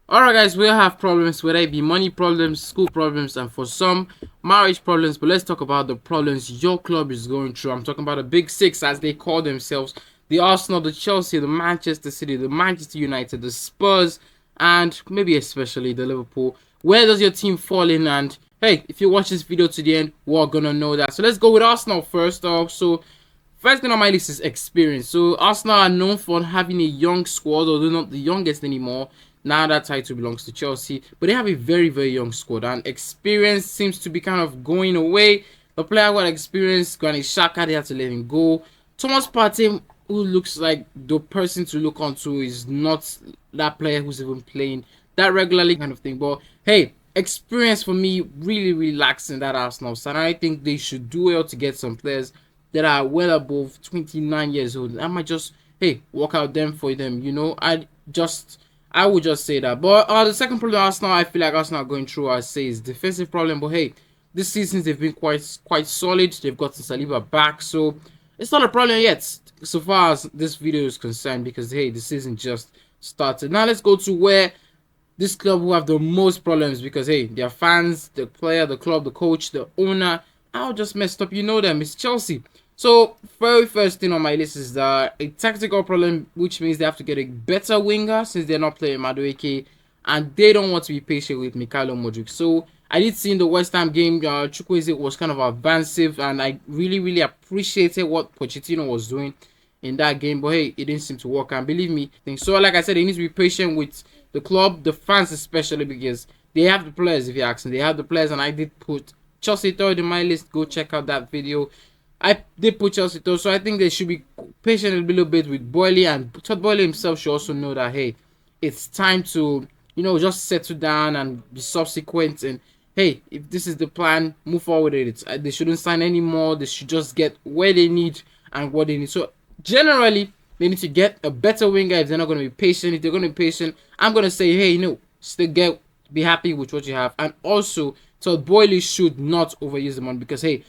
Alright guys, we all have problems, whether it be money problems, school problems, and for some, marriage problems. But let's talk about the problems your club is going through. I'm talking about the big six as they call themselves. The Arsenal, the Chelsea, the Manchester City, the Manchester United, the Spurs, and maybe especially the Liverpool. Where does your team fall in? And hey, if you watch this video to the end, we're gonna know that. So let's go with Arsenal first off. So first thing on my list is experience. So Arsenal are known for having a young squad, although not the youngest anymore. Now that title belongs to Chelsea, but they have a very, very young squad, and experience seems to be kind of going away. The player got experience, Granit Xhaka, they had to let him go. Thomas Partey, who looks like the person to look onto, is not that player who's even playing that regularly kind of thing. But hey, experience for me really, really lacks in that Arsenal side. I think they should do well to get some players that are well above 29 years old. I might just, hey, work out them for them, I would just say that. But the second problem Arsenal, I feel like Arsenal are going through, I say, is defensive problem. But hey, this season they've been quite solid. They've got Saliba back, so it's not a problem yet, so far as this video is concerned. Because hey, the season just started. Now let's go to where this club will have the most problems. Because hey, their fans, the player, the club, the coach, the owner, all just messed up. You know them. It's Chelsea. So, very first thing on my list is a tactical problem, which means they have to get a better winger since they're not playing Madueke, and they don't want to be patient with Mikhailo Modric. So, I did see in the West Ham game, Chukwueze was kind of advansive, and I really, really appreciated what Pochettino was doing in that game. But hey, it didn't seem to work, and believe me, so like I said, they need to be patient with the club, the fans especially, because they have the players. If you ask me, they have the players, and I did put Chelsea third in my list. Go check out that video. I did put Chelsea though, so I think they should be patient a little bit with Boyle, and Todd Boyle himself should also know that hey, it's time to just settle down and be subsequent. And hey, if this is the plan, move forward with it. They shouldn't sign anymore. They should just get where they need and what they need. So generally, they need to get a better winger if they're not going to be patient. If they're going to be patient, I'm going to say hey, still be happy with what you have, and also Todd Boyle should not overuse the money because hey.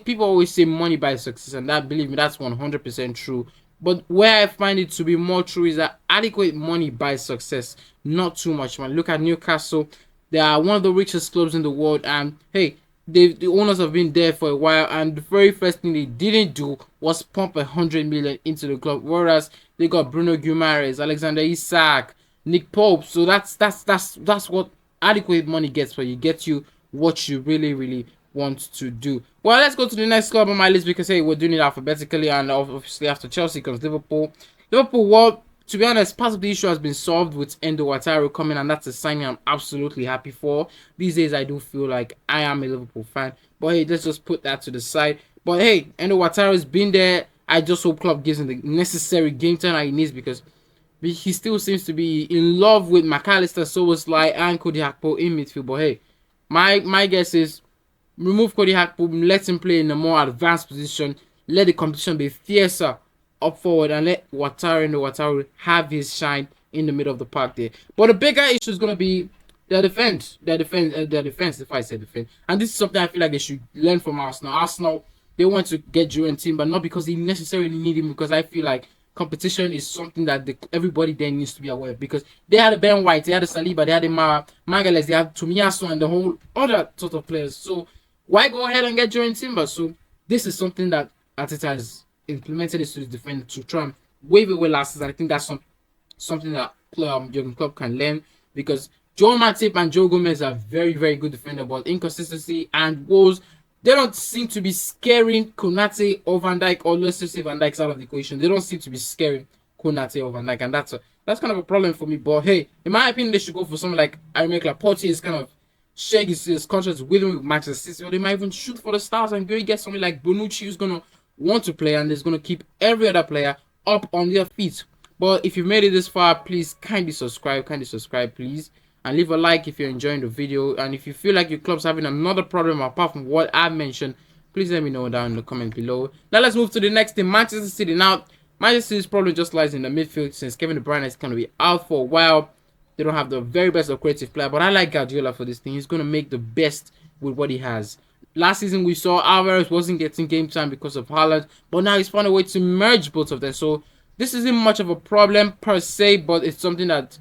People always say money buys success, and that, believe me, that's 100% true. But where I find it to be more true is that adequate money buys success, not too much money. Look at Newcastle; they are one of the richest clubs in the world, and hey, the owners have been there for a while. And the very first thing they didn't do was pump 100 million into the club, whereas they got Bruno Guimaraes, Alexander Isak, Nick Pope. So that's what adequate money gets for you. Gets you what you really, really want to do. Well, let's go to the next club on my list because hey, we're doing it alphabetically, and obviously after Chelsea comes Liverpool. Well, to be honest, part of the issue has been solved with Endo Wataru coming, and that's a signing I'm absolutely happy for. These days, I do feel like I am a Liverpool fan, but hey, let's just put that to the side. But hey, Endo Wataru's been there. I just hope club gives him the necessary game time that he needs because he still seems to be in love with McAllister, Szoboszlai, and Cody Gakpo in midfield. But hey, my guess is remove Cody Gakpo, let him play in a more advanced position, let the competition be fiercer up forward, and let Wataru have his shine in the middle of the park there. But the bigger issue is going to be their defense, if I say defense. And this is something I feel like they should learn from Arsenal. Arsenal, they want to get Jurgen Timber, but not because they necessarily need him, because I feel like competition is something that everybody there needs to be aware of, because they had a Ben White, they had a Saliba, they had a Magalhaes, they had Tomiyasu, and the whole other sort of players. So why go ahead and get Jurgen Timber? So this is something that Arteta has implemented into his defense to try and wave away last season. I think that's something that Jurgen Klopp can learn, because Joel Matip and Joe Gomez are very, very good defenders, but inconsistency and goals, they don't seem to be scaring Konate or Van Dijk, or let's just say Van Dijk's out of the equation. They don't seem to be scaring Konate or Van Dijk, and that's kind of a problem for me. But hey, in my opinion, they should go for someone like Aymeric Laporte. Is kind of shake his contract with Manchester City, or they might even shoot for the stars and go get something like Bonucci, who's gonna want to play and is gonna keep every other player up on their feet. But if you've made it this far, please kindly subscribe, please, and leave a like if you're enjoying the video. And if you feel like your club's having another problem apart from what I mentioned, please let me know down in the comment below. Now let's move to the next thing, Manchester City. Now Manchester City's problem just lies in the midfield, since Kevin De Bruyne is going to be out for a while. They don't have the very best of creative player, but I like Guardiola for this thing. He's going to make the best with what he has. Last season, we saw Alvarez wasn't getting game time because of Haaland, but now he's found a way to merge both of them. So this isn't much of a problem per se, but it's something that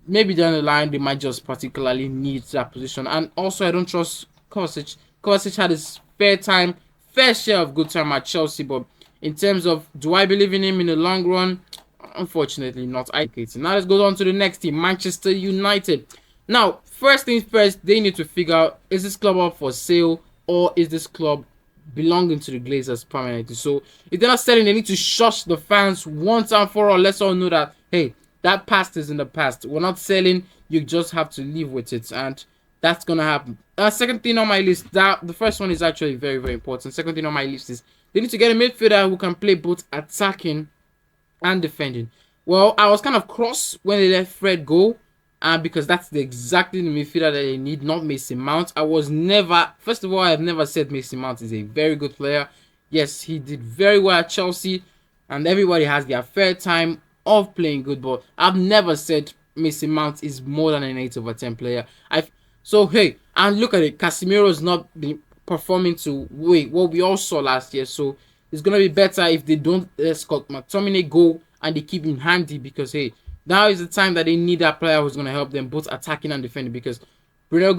maybe down the line they might just particularly need that position. And also, I don't trust Kovacic. Kovacic had his fair share of good time at Chelsea, but in terms of do I believe in him in the long run? Unfortunately, not. Now let's go on to the next team, Manchester United. Now, first things first, they need to figure out, is this club up for sale or is this club belonging to the Glazers permanently? So if they're not selling, they need to shush the fans once and for all. Let's all know that, hey, that past is in the past. We're not selling. You just have to live with it, and that's gonna happen. Second thing on my list, that the first one is actually very, very important. Second thing on my list is they need to get a midfielder who can play both attacking and defending. Well, I was kind of cross when they let Fred go, because that's exactly the midfielder that they need, not Mason Mount. I was never, first of all, I've never said Mason Mount is a very good player. Yes, he did very well at Chelsea, and everybody has their fair time of playing good, but I've never said Mason Mount is more than an 8 over 10 player. So hey, and look at it, Casemiro's not been performing to what we all saw last year, so it's gonna be better if they don't let Scott McTominay go and they keep him handy, because hey, now is the time that they need that player who's gonna help them both attacking and defending, because Bruno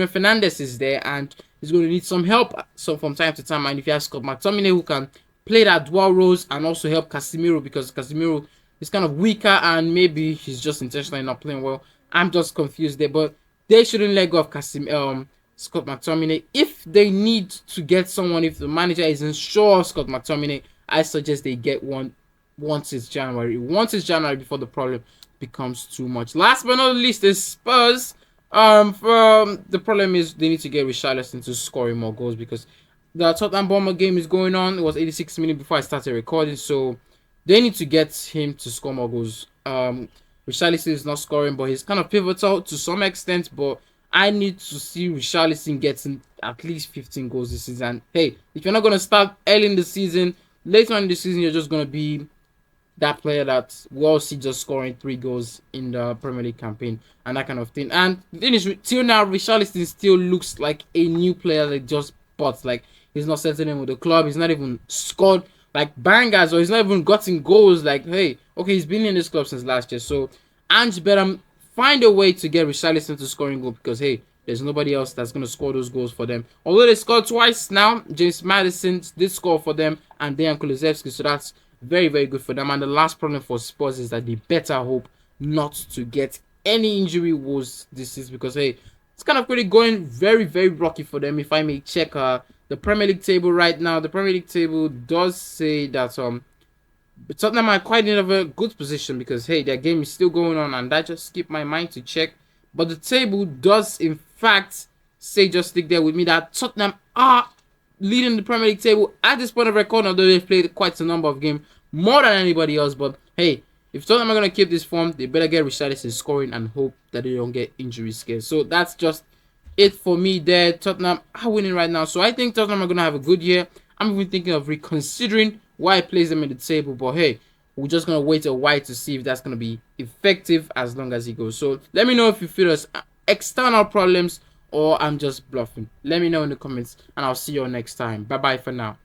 Fernandes is there and he's going to need some help from time to time. And if you have Scott McTominay who can play that dual roles and also help Casemiro, because Casemiro is kind of weaker and maybe he's just intentionally not playing well. I'm just confused there, but they shouldn't let go of Scott McTominay. If they need to get someone, if the manager isn't sure of Scott McTominay, I suggest they get one once it's January. Once it's January, before the problem becomes too much. Last but not least is Spurs. The problem is they need to get Richarlison to scoring more goals, because the Tottenham Bournemouth game is going on. It was 86 minutes before I started recording, so they need to get him to score more goals. Richarlison is not scoring, but he's kind of pivotal to some extent. But I need to see Richarlison getting at least 15 goals this season. Hey, if you're not gonna start early in the season, later on in the season you're just gonna be that player that we all see just scoring 3 goals in the Premier League campaign and that kind of thing. And the thing is, till now, Richarlison still looks like a new player that just bought. Like, he's not settling in with the club. He's not even scored like bangers, or he's not even gotten goals. Like, hey, okay, he's been in this club since last year. So Ange better find a way to get Richarlison to scoring goal, because hey, there's nobody else that's going to score those goals for them. Although they scored twice now, James Maddison did score for them and Dejan Kulusevski, so that's very, very good for them. And the last problem for Spurs is that they better hope not to get any injury woes this season, because hey, it's kind of really going very, very rocky for them. If I may check the Premier League table right now, the Premier League table does say that Tottenham are quite in a good position, because hey, their game is still going on, and that just skipped my mind to check. But the table does in fact say, just stick there with me, that Tottenham are leading the Premier League table at this point of record, although they've played quite a number of games, more than anybody else. But hey, if Tottenham are going to keep this form, they better get Richarlison scoring and hope that they don't get injury scared. So that's just it for me there. Tottenham are winning right now, so I think Tottenham are going to have a good year. I'm even thinking of reconsidering why I place them in the table, but hey, we're just going to wait a while to see if that's going to be effective as long as it goes. So let me know if you feel there's external problems or I'm just bluffing. Let me know in the comments, and I'll see you all next time. Bye bye for now.